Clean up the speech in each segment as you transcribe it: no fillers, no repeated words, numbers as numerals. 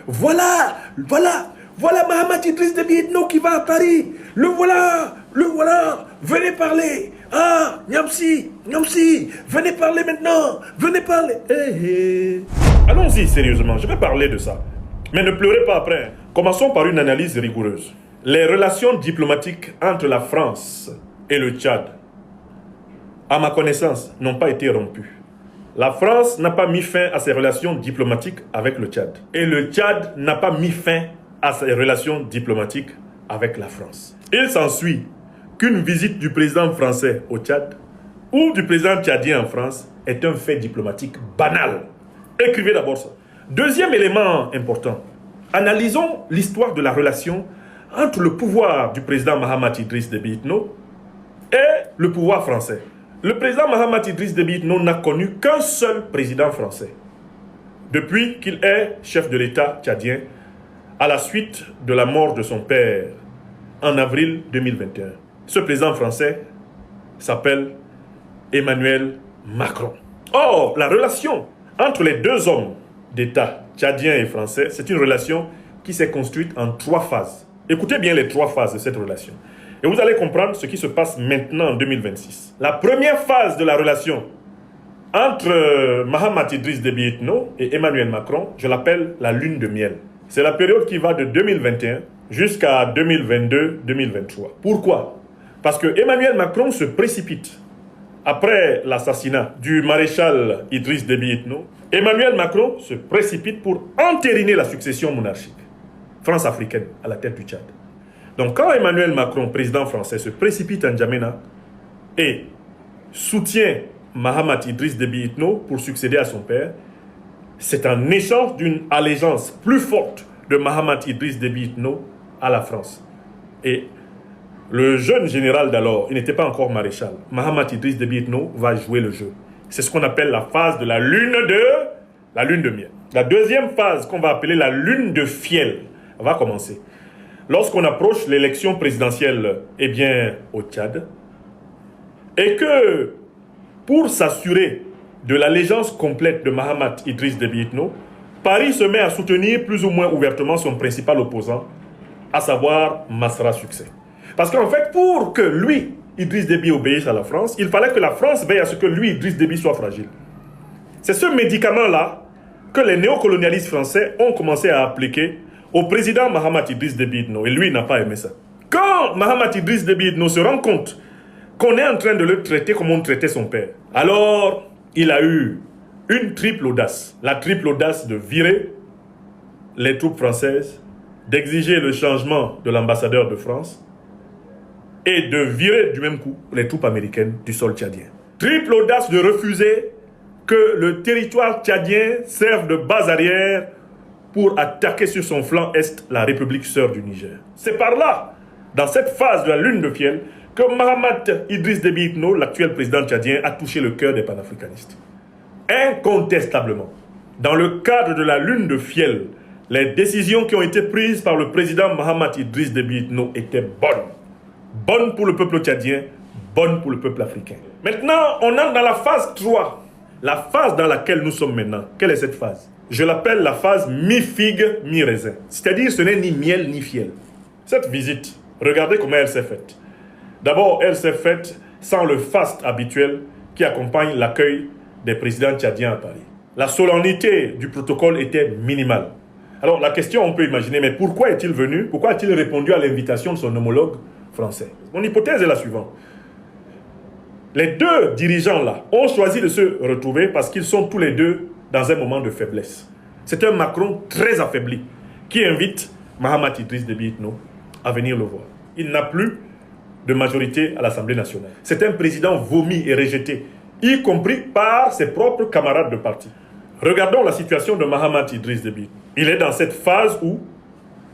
voilà, voilà Mahamat Idriss Déby Itno qui va à Paris. Le voilà, venez parler. Ah, Niamsi, venez parler maintenant, venez parler. Allons-y sérieusement, je vais parler de ça. Mais ne pleurez pas après. Commençons par une analyse rigoureuse. Les relations diplomatiques entre la France et le Tchad, à ma connaissance, n'ont pas été rompues. La France n'a pas mis fin à ses relations diplomatiques avec le Tchad. Et le Tchad n'a pas mis fin à ses relations diplomatiques avec la France. Il s'ensuit qu'une visite du président français au Tchad ou du président tchadien en France est un fait diplomatique banal. Écrivez d'abord ça. Deuxième élément important. Analysons l'histoire de la relation entre le pouvoir du président Mahamat Idriss Déby Itno et le pouvoir français. Le président Mahamat Idriss Déby Itno n'a connu qu'un seul président français depuis qu'il est chef de l'État tchadien à la suite de la mort de son père en avril 2021. Ce président français s'appelle Emmanuel Macron. Or, la relation entre les deux hommes d'État, tchadien et français, c'est une relation qui s'est construite en 3 phases. Écoutez bien les 3 phases de cette relation. Et vous allez comprendre ce qui se passe maintenant en 2026. La première phase de la relation entre Mahamat Idriss Déby Itno et Emmanuel Macron, je l'appelle la lune de miel. C'est la période qui va de 2021 jusqu'à 2022-2023. Pourquoi? Parce que Emmanuel Macron se précipite. Après l'assassinat du maréchal Idriss Déby Itno, Emmanuel Macron se précipite pour entériner la succession monarchique France-africaine à la tête du Tchad. Donc quand Emmanuel Macron, président français, se précipite en N'Djamena et soutient Mahamat Idriss Déby Itno pour succéder à son père, c'est en échange d'une allégeance plus forte de Mahamat Idriss Déby Itno à la France. Et le jeune général d'alors, il n'était pas encore maréchal, Mahamat Idriss Déby Itno va jouer le jeu. C'est ce qu'on appelle la phase de la lune de miel. La deuxième phase, qu'on va appeler la lune de fiel, va commencer. Lorsqu'on approche l'élection présidentielle au Tchad, et que pour s'assurer de l'allégeance complète de Mahamat Idriss Déby Itno, Paris se met à soutenir plus ou moins ouvertement son principal opposant, à savoir Masra Succès. Parce qu'en fait, pour que lui, Idriss Déby, obéisse à la France, il fallait que la France veille à ce que lui, Idriss Déby, soit fragile. C'est ce médicament-là que les néocolonialistes français ont commencé à appliquer au président Mahamat Idriss Déby Itno. Et lui, il n'a pas aimé ça. Quand Mahamat Idriss Déby Itno se rend compte qu'on est en train de le traiter comme on traitait son père, alors il a eu une triple audace. La triple audace de virer les troupes françaises, d'exiger le changement de l'ambassadeur de France et de virer du même coup les troupes américaines du sol tchadien. Triple audace de refuser que le territoire tchadien serve de base arrière pour attaquer sur son flanc est la République sœur du Niger. C'est par là, dans cette phase de la lune de fiel, que Mahamat Idriss Déby Itno, l'actuel président tchadien, a touché le cœur des panafricanistes. Incontestablement, dans le cadre de la lune de fiel, les décisions qui ont été prises par le président Mahamat Idriss Déby Itno étaient bonnes. Bonnes pour le peuple tchadien, bonnes pour le peuple africain. Maintenant, on entre dans la phase 3. La phase dans laquelle nous sommes maintenant. Quelle est cette phase? Je l'appelle la phase mi-figue, mi-raisin. C'est-à-dire ce n'est ni miel ni fiel. Cette visite, regardez comment elle s'est faite. D'abord, elle s'est faite sans le faste habituel qui accompagne l'accueil des présidents tchadiens à Paris. La solennité du protocole était minimale. Alors la question, on peut imaginer, mais pourquoi est-il venu? Pourquoi a-t-il répondu à l'invitation de son homologue français? Mon hypothèse est la suivante. Les deux dirigeants-là ont choisi de se retrouver parce qu'ils sont tous les deux dans un moment de faiblesse. C'est un Macron très affaibli qui invite Mahamat Idriss Déby Itno à venir le voir. Il n'a plus de majorité à l'Assemblée nationale. C'est un président vomi et rejeté, y compris par ses propres camarades de parti. Regardons la situation de Mahamat Idriss Déby. Il est dans cette phase où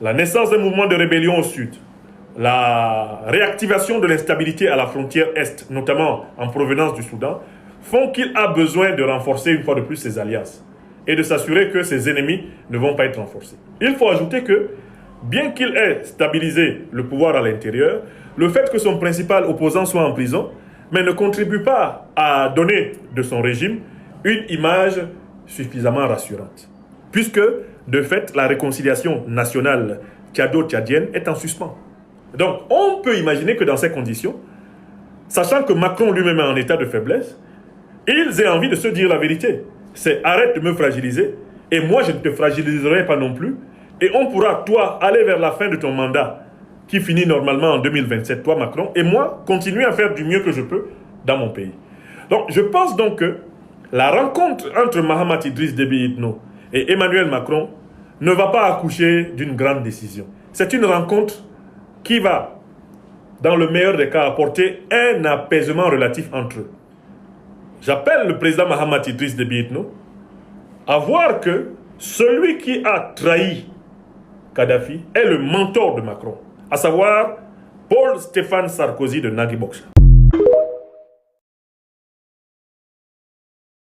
la naissance d'un mouvement de rébellion au sud, la réactivation de l'instabilité à la frontière est, notamment en provenance du Soudan, font qu'il a besoin de renforcer une fois de plus ses alliances et de s'assurer que ses ennemis ne vont pas être renforcés. Il faut ajouter que, bien qu'il ait stabilisé le pouvoir à l'intérieur, le fait que son principal opposant soit en prison, mais ne contribue pas à donner de son régime une image suffisamment rassurante. Puisque de fait, la réconciliation nationale tchado-tchadienne est en suspens. Donc, on peut imaginer que dans ces conditions, sachant que Macron lui-même est en état de faiblesse, ils aient envie de se dire la vérité. C'est arrête de me fragiliser, et moi je ne te fragiliserai pas non plus, et on pourra, toi, aller vers la fin de ton mandat, qui finit normalement en 2027, toi Macron, et moi, continuer à faire du mieux que je peux dans mon pays. Donc, je pense donc que la rencontre entre Mahamat Idriss Déby Itno et Emmanuel Macron ne va pas accoucher d'une grande décision. C'est une rencontre qui va, dans le meilleur des cas, apporter un apaisement relatif entre eux. J'appelle le président Mahamat Idriss Déby Itno à voir que celui qui a trahi Kadhafi est le mentor de Macron, à savoir Paul Stéphane Sarkozy de Nagui Boxer.